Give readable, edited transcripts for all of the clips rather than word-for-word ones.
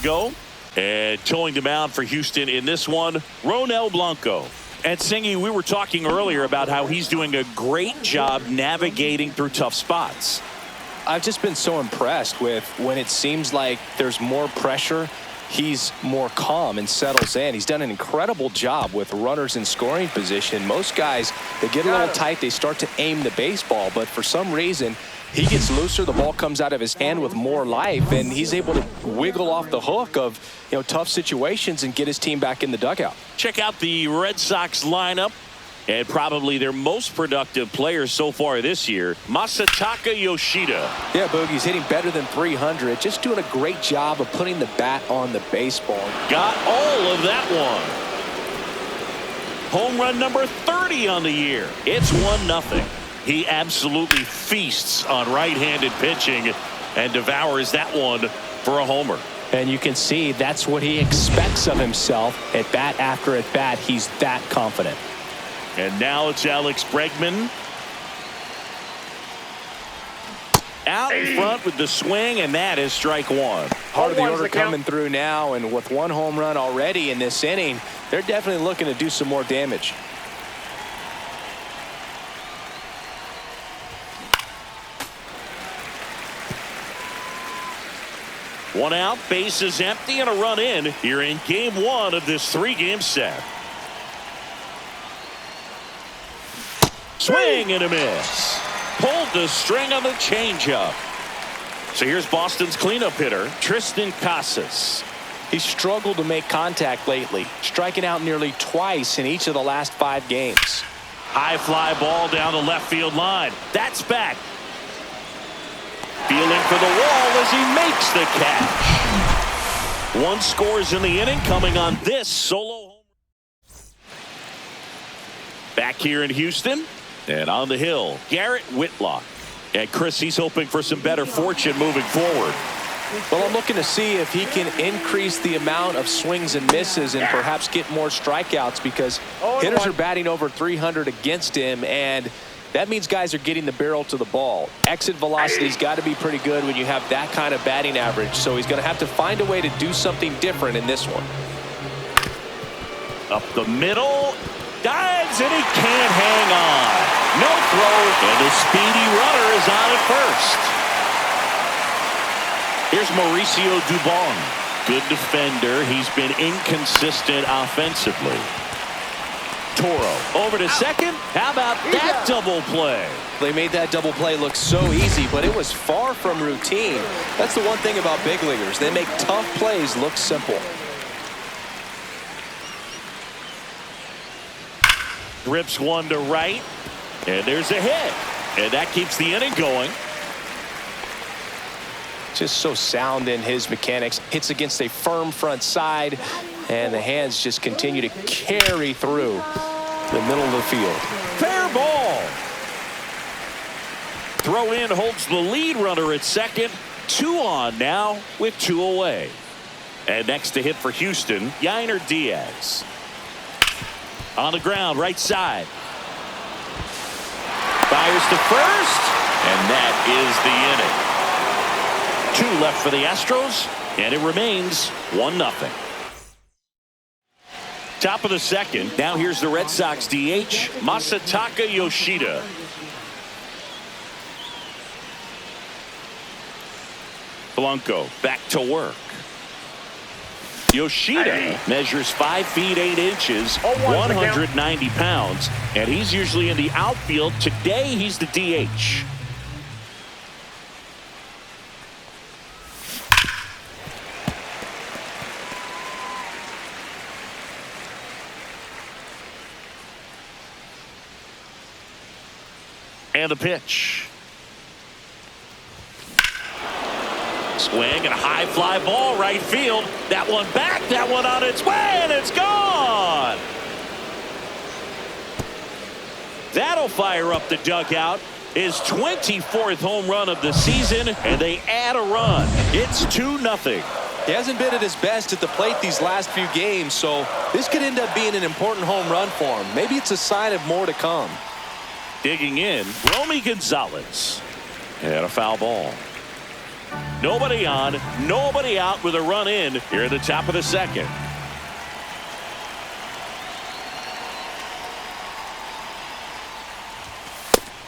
go. And towing the mound for Houston in this one, Ronel Blanco. And Singy, we were talking earlier about how he's doing a great job navigating through tough spots. I've just been so impressed with when it seems like there's more pressure, he's more calm and settles in. He's done an incredible job with runners in scoring position. Most guys, they get a little tight, they start to aim the baseball, but for some reason, he gets looser, the ball comes out of his hand with more life, and he's able to wiggle off the hook of, tough situations and get his team back in the dugout. Check out the Red Sox lineup, and probably their most productive player so far this year, Masataka Yoshida. Yeah, Boogie's hitting better than 300, just doing a great job of putting the bat on the baseball. Got all of that one. Home run number 30 on the year. It's 1-0. He absolutely feasts on right-handed pitching and devours that one for a homer. And you can see that's what he expects of himself at bat after at bat. He's that confident. And now it's Alex Bregman. Out in front with the swing, and that is strike one. Part of the order coming through now, and with one home run already in this inning, they're definitely looking to do some more damage. One out, base is empty, and a run in here in game one of this 3-game set. Swing and a miss. Pulled the string on the changeup. So here's Boston's cleanup hitter, Tristan Casas. He's struggled to make contact lately, striking out nearly twice in each of the last 5 games. High fly ball down the left field line. That's back. Feeling for the wall as he makes the catch. 1 scores in the inning coming on this solo home. Back here in Houston and on the hill, Garrett Whitlock. And Chris, he's hoping for some better fortune moving forward. Well, I'm looking to see if he can increase the amount of swings and misses and perhaps get more strikeouts, because hitters are batting over 300 against him, and that means guys are getting the barrel to the ball. Exit velocity's got to be pretty good when you have that kind of batting average, so he's going to have to find a way to do something different in this one. Up the middle, dives, and he can't hang on. No throw, and the speedy runner is on at first. Here's Mauricio Dubon. Good defender. He's been inconsistent offensively. Toro over to second. How about that double play? They made that double play look so easy, but it was far from routine. That's the one thing about big leaguers. They make tough plays look simple. Rips one to right, and there's a hit, and that keeps the inning going. Just so sound in his mechanics. Hits against a firm front side, and the hands just continue to carry through the middle of the field. Fair ball. Throw in holds the lead runner at second. 2 on now with 2 away. And next to hit for Houston, Yainer Diaz. On the ground, right side. Fires to first, and that is the inning. 2 left for the Astros, and it remains 1-0. Top of the second. Now here's the Red Sox DH, Masataka Yoshida. Blanco back to work. Yoshida measures 5 feet 8 inches, 190 pounds, and he's usually in the outfield. Today he's the DH. And the pitch. Swing and a high fly ball right field. That one back, that one on its way, and it's gone. That'll fire up the dugout. His 24th home run of the season, and they add a run. It's 2-0. He hasn't been at his best at the plate these last few games, so this could end up being an important home run for him. Maybe it's a sign of more to come. Digging in, Romy Gonzalez. And a foul ball. Nobody on, nobody out with a run in here at the top of the second.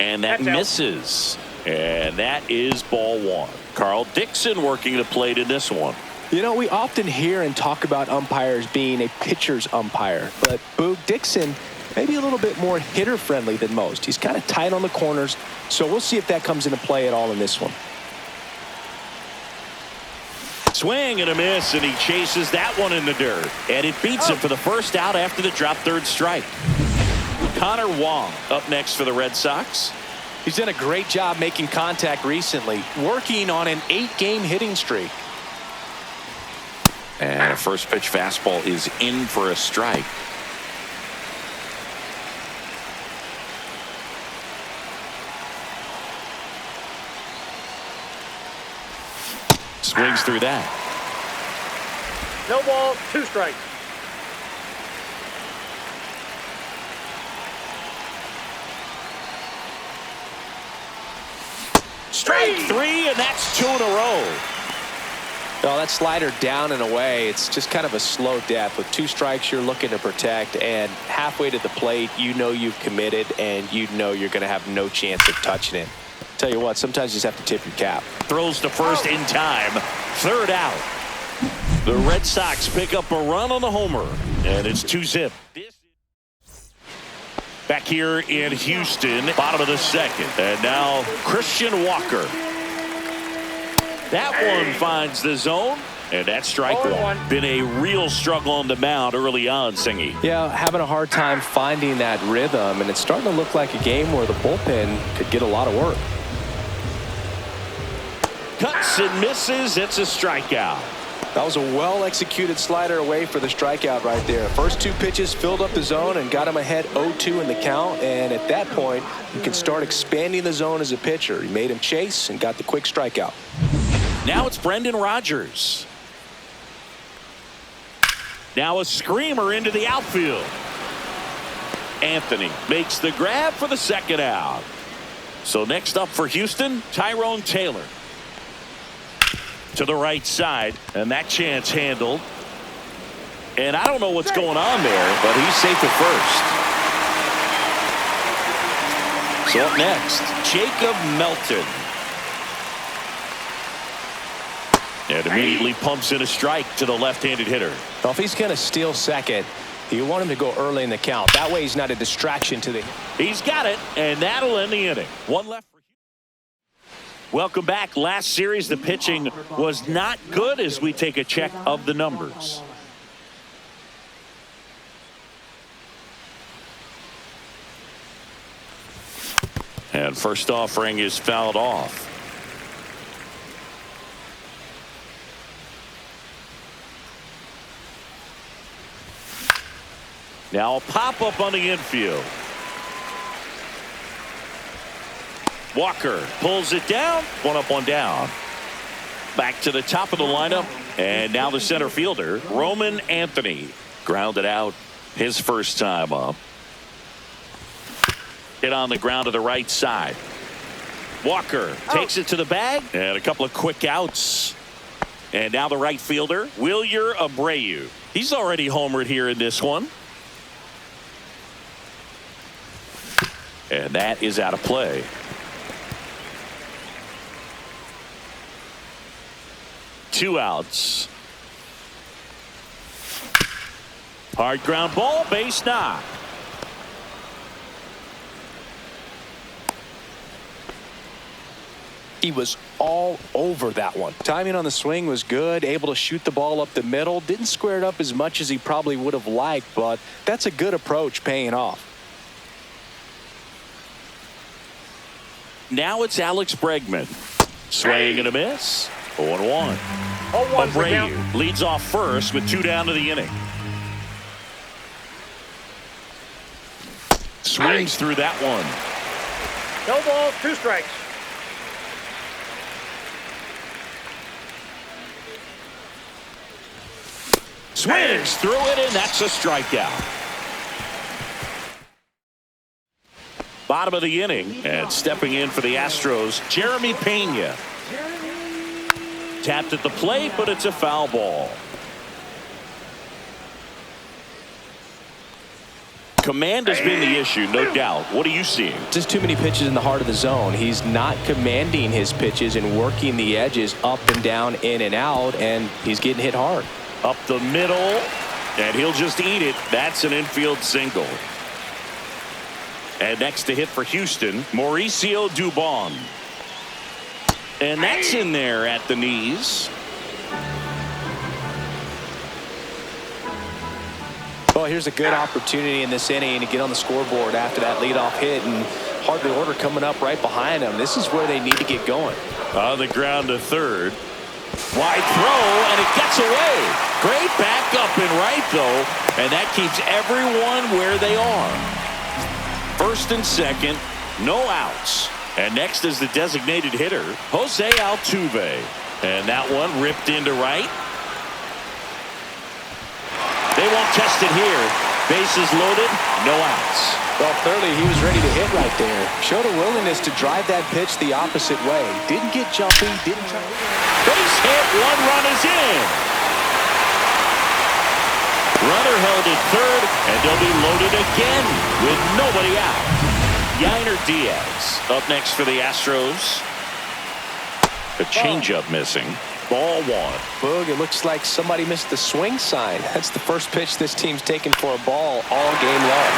And that misses. And that is ball one. Carl Dixon working the plate in this one. You know, we often hear and talk about umpires being a pitcher's umpire, but Boog Dixon maybe a little bit more hitter-friendly than most. He's kind of tight on the corners, so we'll see if that comes into play at all in this one. Swing and a miss, and he chases that one in the dirt. And it beats him for the first out after the drop third strike. Connor Wong up next for the Red Sox. He's done a great job making contact recently, working on an 8-game hitting streak. And a first pitch fastball is in for a strike. Swings through that. No ball, 2 strikes. Strike 3, and that's 2 in a row. Well, that slider down and away, it's just kind of a slow death. With 2 strikes, you're looking to protect, and halfway to the plate, you know you've committed, and you know you're going to have no chance of touching it. Tell you what, sometimes you just have to tip your cap. Throws to first in time. Third out. The Red Sox pick up a run on the homer, and it's 2-zip. Back here in Houston, bottom of the second. And now Christian Walker. That one finds the zone, and that's strike one. Been a real struggle on the mound early on, Singy. Yeah, having a hard time finding that rhythm, and it's starting to look like a game where the bullpen could get a lot of work. Cuts and misses. It's a strikeout. That was a well-executed slider away for the strikeout right there. First 2 pitches filled up the zone and got him ahead 0-2 in the count. And at that point, you can start expanding the zone as a pitcher. He made him chase and got the quick strikeout. Now it's Brendan Rodgers. Now a screamer into the outfield. Anthony makes the grab for the second out. So next up for Houston, Tyrone Taylor. To the right side, and that chance handled. And I don't know what's going on there, but he's safe at first. So up next, Jacob Melton. And immediately pumps in a strike to the left-handed hitter. Well, if he's going to steal second, you want him to go early in the count. That way he's not a distraction to the... He's got it, and that'll end the inning. One left. Welcome back. Last series, the pitching was not good as we take a check of the numbers. And first offering is fouled off. Now a pop-up on the infield. Walker pulls it down. 1 up, 1 down. Back to the top of the lineup. And now the center fielder, Roman Anthony. Grounded out his first time up. Hit on the ground to the right side. Walker takes it to the bag. And a couple of quick outs. And now the right fielder, Wilyer Abreu. He's already homered here in this one. And that is out of play. Two outs. Hard ground ball, base knock. He was all over that one. Timing on the swing was good, able to shoot the ball up the middle. Didn't square it up as much as he probably would have liked, but that's a good approach paying off. Now it's Alex Bregman. Swing and a miss. 0-1. Abreu leads off first with 2 down to the inning. Swings through that one. No ball, 2 strikes. Swings through it, and that's a strikeout. Bottom of the inning, and stepping in for the Astros, Jeremy Pena. Tapped at the plate, but it's a foul ball. Command has been the issue, no doubt. What are you seeing? Just too many pitches in the heart of the zone. He's not commanding his pitches and working the edges up and down, in and out, and he's getting hit hard. Up the middle, and he'll just eat it. That's an infield single. And next to hit for Houston, Mauricio Dubon. And that's in there at the knees. Well, here's a good opportunity in this inning to get on the scoreboard after that leadoff hit, and hardly order coming up right behind them. This is where they need to get going. On the ground to third. Wide throw, and it gets away. Great backup and right, though, and that keeps everyone where they are. First and second, no outs. And next is the designated hitter, Jose Altuve. And that one ripped into right. They won't test it here. Bases loaded, no outs. Well, clearly he was ready to hit right there. Showed a willingness to drive that pitch the opposite way. Didn't get jumpy, didn't try. Base hit, one run is in. Runner held at third, and they'll be loaded again with nobody out. Yainer Diaz up next for the Astros. A changeup missing. Ball one. Boog, it looks like somebody missed the swing sign. That's the first pitch this team's taken for a ball all game long.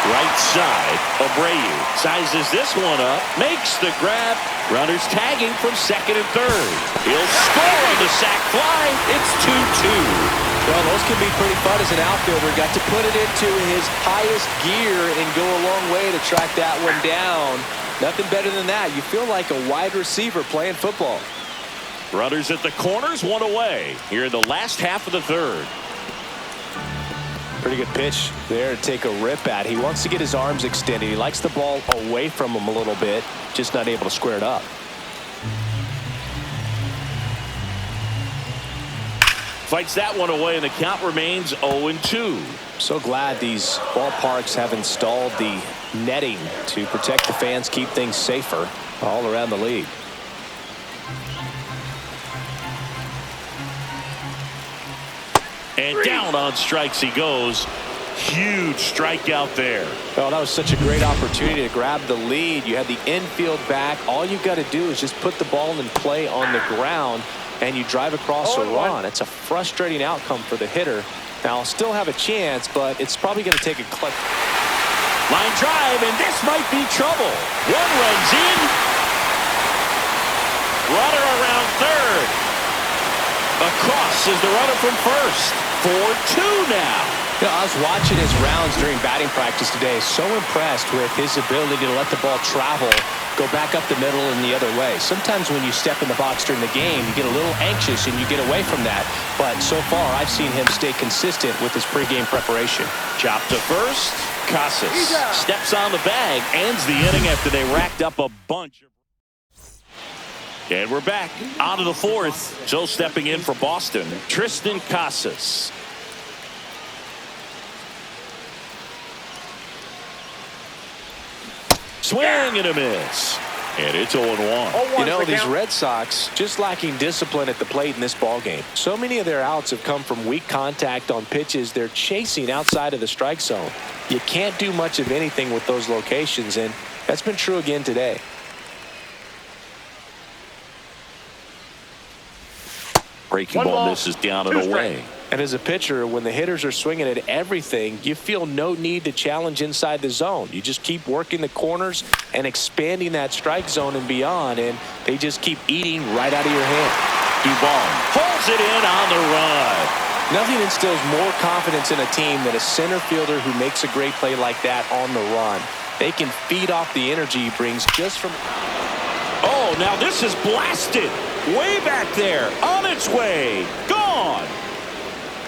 Right side, Abreu sizes this one up, makes the grab. Runners tagging from second and third. He'll score on the sac fly. It's 2-2. Well, those can be pretty fun as an outfielder. Got to put it into his highest gear and go a long way to track that one down. Nothing better than that. You feel like a wide receiver playing football. Runners at the corners, one away here in the last half of the third. Pretty good pitch there to take a rip at. He wants to get his arms extended. He likes the ball away from him a little bit, just not able to square it up. Fights that one away, and the count remains 0-2. So glad these ballparks have installed the netting to protect the fans, keep things safer all around the league. And down on strikes he goes. Huge strikeout there. Well, that was such a great opportunity to grab the lead. You had the infield back. All you got to do is just put the ball in play on the ground, and you drive across a run. It's a frustrating outcome for the hitter. Now, I'll still have a chance, but it's probably going to take a clutch. Line drive, and this might be trouble. One runs in. Runner around third. Across is the runner from first. 4-2 now. You know, I was watching his rounds during batting practice today. So impressed with his ability to let the ball travel, go back up the middle and the other way. Sometimes when you step in the box during the game, you get a little anxious and you get away from that. But so far, I've seen him stay consistent with his pregame preparation. Chop to first. Casas steps on the bag, ends the inning after they racked up a bunch. And we're back on to the fourth. So stepping in for Boston, Tristan Casas. Swing and a miss. And it's 0-1. You know, these Red Sox just lacking discipline at the plate in this ballgame. So many of their outs have come from weak contact on pitches they're chasing outside of the strike zone. You can't do much of anything with those locations, and that's been true again today. Breaking ball misses down and away. And as a pitcher, when the hitters are swinging at everything, you feel no need to challenge inside the zone. You just keep working the corners and expanding that strike zone and beyond, and they just keep eating right out of your hand. Dubon holds it in on the run. Nothing instills more confidence in a team than a center fielder who makes a great play like that on the run. They can feed off the energy he brings just from... Oh, now this is blasted. Way back there. On its way. Gone.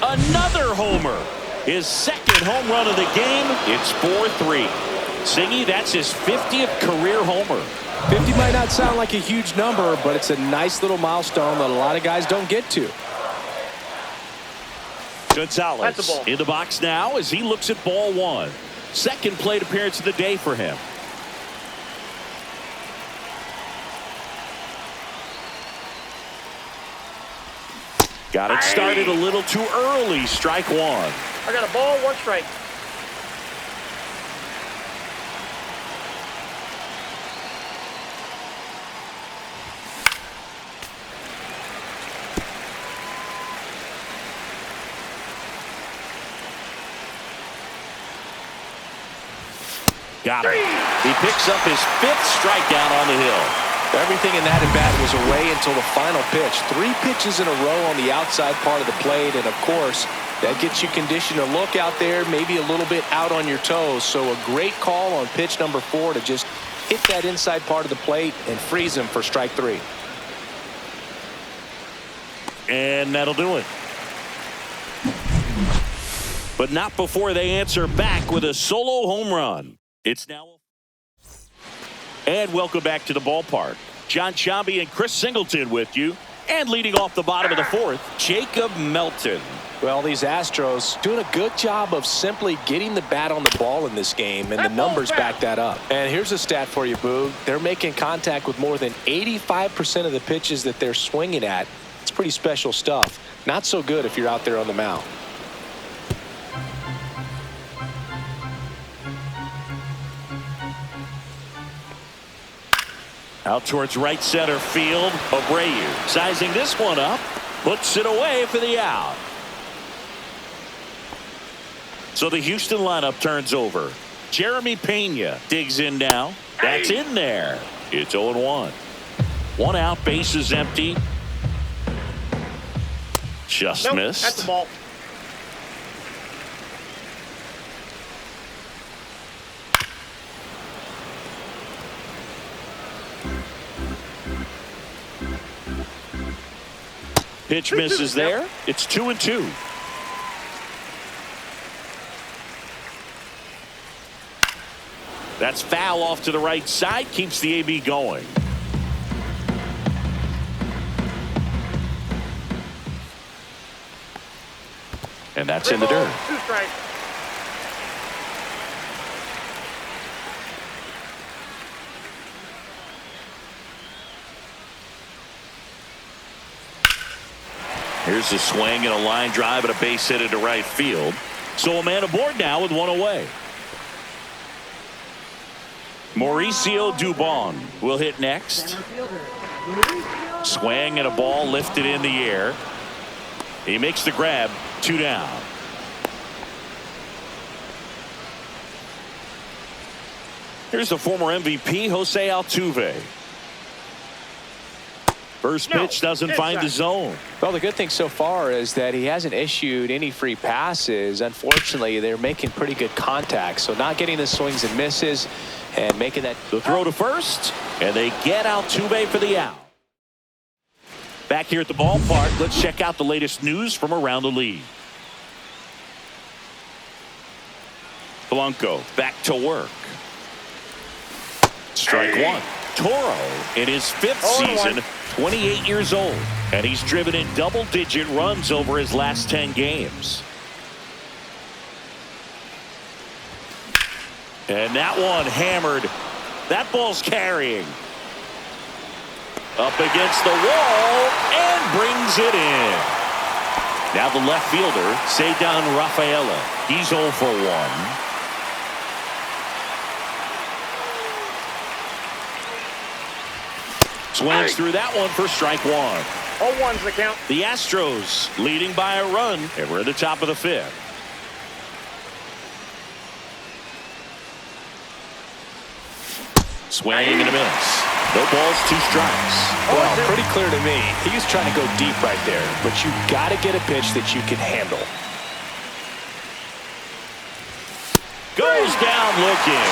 Another homer. His second home run of the game. It's 4-3. Singy, that's his 50th career homer. 50 might not sound like a huge number, but it's a nice little milestone that a lot of guys don't get to. Gonzalez in the box now as he looks at ball one. Second plate appearance of the day for him. Got it started a little too early. Strike one. I got a ball, 1 strike. Got it. He picks up his 5th strikeout on the hill. Everything in that at-bat was away until the final pitch. 3 pitches in a row on the outside part of the plate, and of course, that gets you conditioned to look out there, maybe a little bit out on your toes. So a great call on pitch number 4 to just hit that inside part of the plate and freeze him for strike 3. And that'll do it. But not before they answer back with a solo home run. It's now. And welcome back to the ballpark. John Sciambi and Chris Singleton with you. And leading off the bottom of the 4th, Jacob Melton. Well, these Astros doing a good job of simply getting the bat on the ball in this game, and the numbers back that up. And here's a stat for you, Boog. They're making contact with more than 85% of the pitches that they're swinging at. It's pretty special stuff. Not so good if you're out there on the mound. Out towards right center field. Abreu sizing this one up. Puts it away for the out. So the Houston lineup turns over. Jeremy Pena digs in now. That's in there. It's 0-1. 1 out, bases empty. Just missed. That's the ball. Pitch misses there. It's 2-2. That's foul off to the right side. Keeps the AB going. And that's in the dirt. 2 strikes. Here's a swing and a line drive and a base hit into right field. So a man aboard now with 1 away. Mauricio Dubon will hit next. Swing and a ball lifted in the air. He makes the grab. 2 down. Here's the former MVP, Jose Altuve. First pitch doesn't find the zone. Well, the good thing so far is that he hasn't issued any free passes. Unfortunately, they're making pretty good contact. So not getting the swings and misses and making that. The throw to first, and they get Altuve for the out. Back here at the ballpark, let's check out the latest news from around the league. Blanco back to work. Strike 1. Toro in his 5th season, 28 years old, and he's driven in double-digit runs over his last 10 games. And that one hammered. That ball's carrying. Up against the wall and brings it in. Now the left fielder, Ceddanne Rafaela. He's 0 for 1. Swings through that one for strike 1. 0-1's the count. The Astros leading by a run, and we're at the top of the 5th. Swing and a miss. No balls, 2 strikes. Well, pretty clear to me. He was trying to go deep right there, but you got to get a pitch that you can handle. Goes down looking.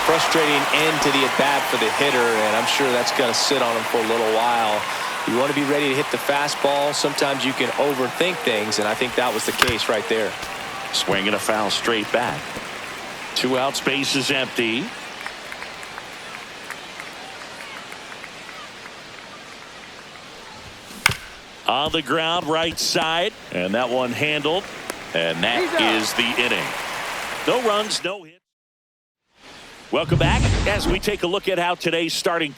Frustrating end to the at-bat for the hitter, and I'm sure that's going to sit on him for a little while. You want to be ready to hit the fastball. Sometimes you can overthink things, and I think that was the case right there. Swing and a foul straight back. 2 outs, base is empty. On the ground, right side, and that one handled, and that is the inning. No runs, no hits. Welcome back as we take a look at how today's starting